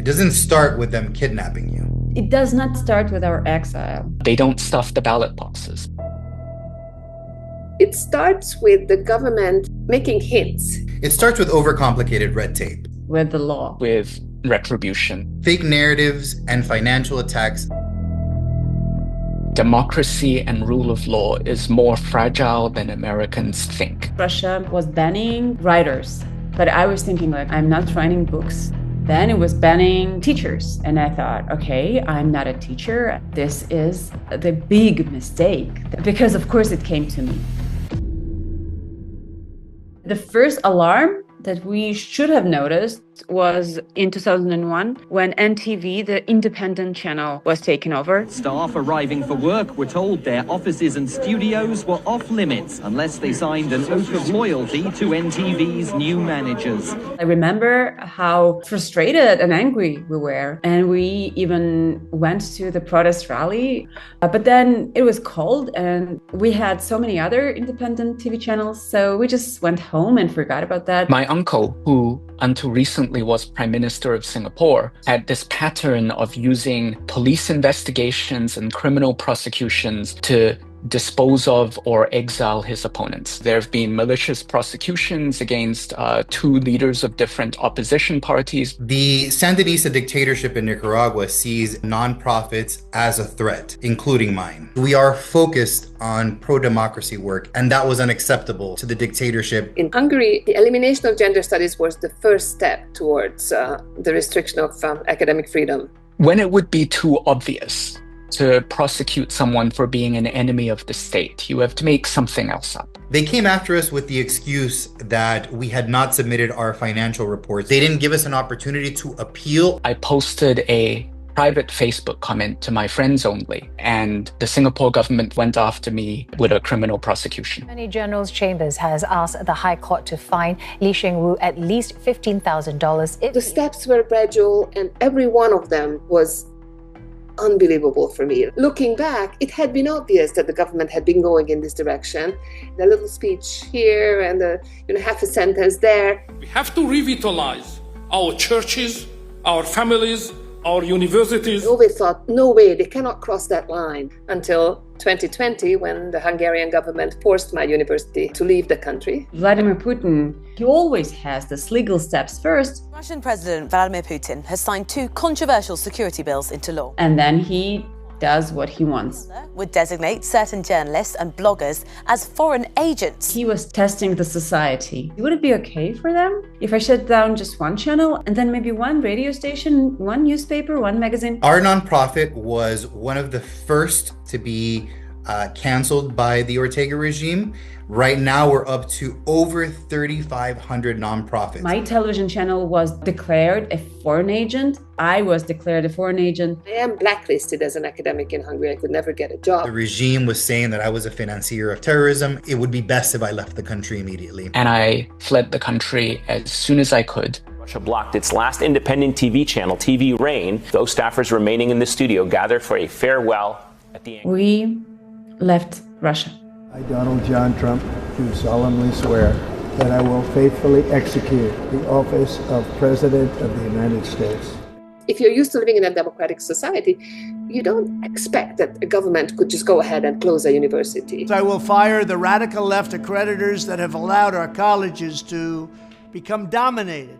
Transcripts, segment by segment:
It doesn't start with them kidnapping you. It does not start with our exile. They don't stuff the ballot boxes. It starts with the government making hints. It starts with overcomplicated red tape. With the law. With retribution. Fake narratives and financial attacks. Democracy and rule of law is more fragile than Americans think. Russia was banning writers, but I was thinking like, I'm not writing books. Then it was banning teachers. And I thought, okay, I'm not a teacher. This is the big mistake, because of course it came to me. The first alarm that we should have noticed was in 2001 when NTV, the independent channel, was taken over. Staff arriving for work were told their offices and studios were off limits unless they signed an oath of loyalty to NTV's new managers. I remember how frustrated and angry we were, and we even went to the protest rally. But then it was cold and we had so many other independent TV channels, so we just went home and forgot about that. My uncle, who until recently was Prime Minister of Singapore, had this pattern of using police investigations and criminal prosecutions to dispose of or exile his opponents. There have been malicious prosecutions against two leaders of different opposition parties. The Sandinista dictatorship in Nicaragua sees nonprofits as a threat, including mine. We are focused on pro-democracy work, and that was unacceptable to the dictatorship. In Hungary, the elimination of gender studies was the first step towards the restriction of academic freedom. When it would be too obvious to prosecute someone for being an enemy of the state, you have to make something else up. They came after us with the excuse that we had not submitted our financial reports. They didn't give us an opportunity to appeal. I posted a private Facebook comment to my friends only, and the Singapore government went after me with a criminal prosecution. Attorney General's Chambers has asked the High Court to fine Lee Sheng-wu at least $15,000. The steps were gradual, and every one of them was unbelievable for me. Looking back, it had been obvious that the government had been going in this direction. The little speech here and the half a sentence there. We have to revitalize our churches, our families, our universities. I always thought, no way, they cannot cross that line, until 2020, when the Hungarian government forced my university to leave the country. Vladimir Putin, he always has these legal steps first. Russian President Vladimir Putin has signed two controversial security bills into law. And then he does what he wants. Would designate certain journalists and bloggers as foreign agents. He was testing the society. Would it be okay for them if I shut down just one channel and then maybe one radio station, one newspaper, one magazine? Our nonprofit was one of the first to be canceled by the Ortega regime. Right now, we're up to over 3,500 nonprofits. My television channel was declared a foreign agent. I was declared a foreign agent. I am blacklisted as an academic in Hungary. I could never get a job. The regime was saying that I was a financier of terrorism. It would be best if I left the country immediately. And I fled the country as soon as I could. Russia blocked its last independent TV channel, TV Rain. Those staffers remaining in the studio gathered for a farewell at the end. We left Russia. I, Donald John Trump, do solemnly swear that I will faithfully execute the office of President of the United States. If you're used to living in a democratic society, you don't expect that a government could just go ahead and close a university. I will fire the radical left accreditors that have allowed our colleges to become dominated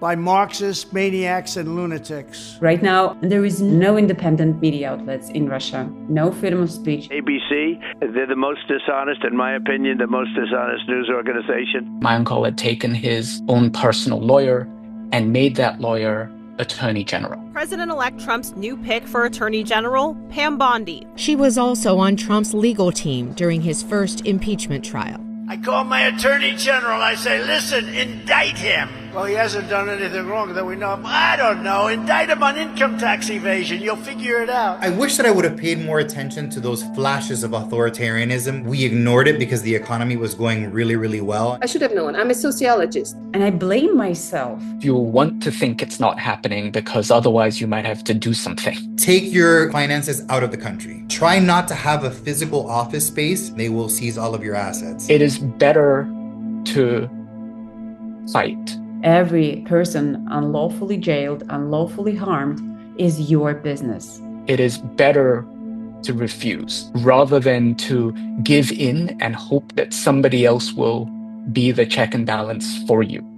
by Marxist maniacs and lunatics. Right now, there is no independent media outlets in Russia, no freedom of speech. ABC, they're the most dishonest, in my opinion, the most dishonest news organization. My uncle had taken his own personal lawyer and made that lawyer Attorney General. President-elect Trump's new pick for Attorney General, Pam Bondi. She was also on Trump's legal team during his first impeachment trial. I call my Attorney General, I say, listen, indict him. Well, he hasn't done anything wrong that we know of. I don't know. Indict him on income tax evasion. You'll figure it out. I wish that I would have paid more attention to those flashes of authoritarianism. We ignored it because the economy was going really, really well. I should have known. I'm a sociologist. And I blame myself. You want to think it's not happening because otherwise you might have to do something. Take your finances out of the country. Try not to have a physical office space. They will seize all of your assets. It is better to fight every person unlawfully jailed, unlawfully harmed is your business. It is better to refuse rather than to give in and hope that somebody else will be the check and balance for you.